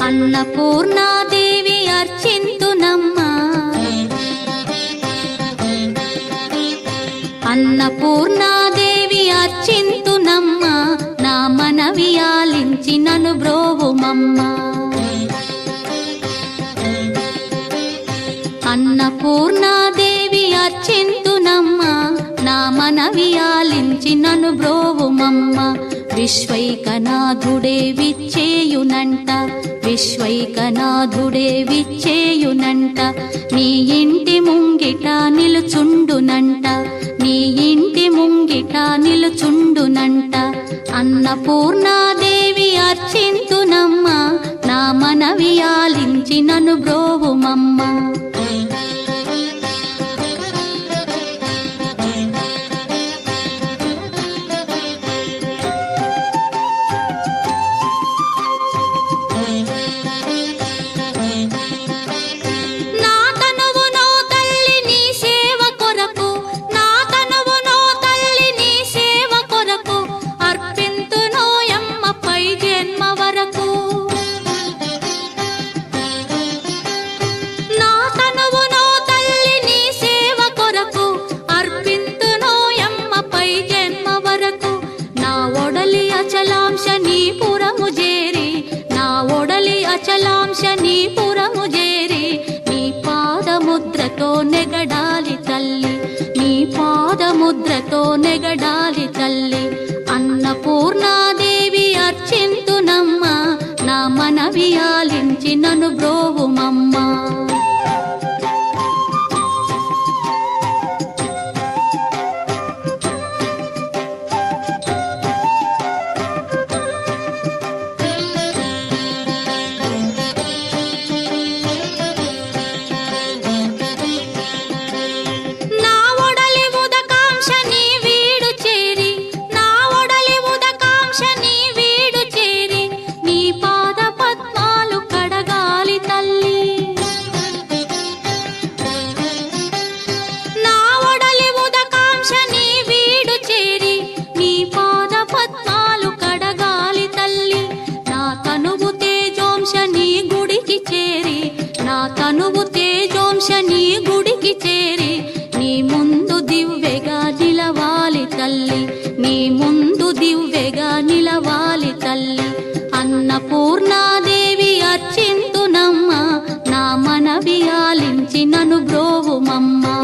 అన్నపూర్ణాదేవి అర్చింతునమ్మా, అన్నపూర్ణాదేవి అర్చింతునమ్మా, నా మనవి ఆలించి నన్ను బ్రోవుమమ్మా. అన్నపూర్ణాదేవి అర్చింతునమ్మా, నా మనవి ఆలించి నన్ను బ్రోవుమమ్మా. విశ్వైకనాథుడే విచ్చేయునంట, విశ్వైకనాథుడే విచ్చేయునంట, నీ ఇంటి ముంగిట నిలుచుండునంట, నీ ఇంటి ముంగిట నిలుచుండునంట. అన్నపూర్ణాదేవి అర్చింతునమ్మా, నా మనవి ఆలించి నన్ను బ్రోవుమమ్మా. అచలాంశ నీ పురము చేరి, నీ పాదముద్రతో నెగడాలి తల్లి, నీ పాదముద్రతో నెగడాలి తల్లి. అన్నపూర్ణాదేవి అర్చింతునమ్మా, నా మనవి ఆలించి నన్ను బ్రోవుమమ్మా. తనువు తేజోంశ నీ గుడికి చేరి, నీ ముందు దివ్వెగా నిలవాలి తల్లి, నీ ముందు దివ్వెగా నిలవాలి తల్లి. అన్నపూర్ణాదేవి అర్చింతునమ్మా, నా మనవి ఆలించి నన్ను బ్రోవుమమ్మా.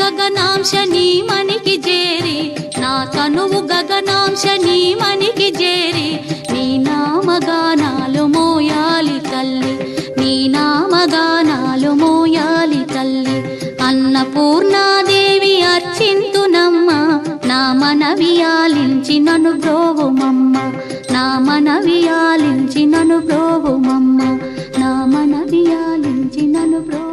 గగనాంశ నీ మనికి చేరి, నా తనువు గగనాంశ నీ మనికి చేరి, నీ నామగానాలు మోయాలి తల్లి, నీ నామగానాలు మోయాలి తల్లి. అన్నపూర్ణాదేవి అర్చింతునమ్మా, నా మనవి ఆలించి నన్ను బ్రోవుమమ్మా, నా మనవి ఆలించి నన్ను బ్రోవుమమ్మా, నా మనవి ఆలించి నన్ను బ్రో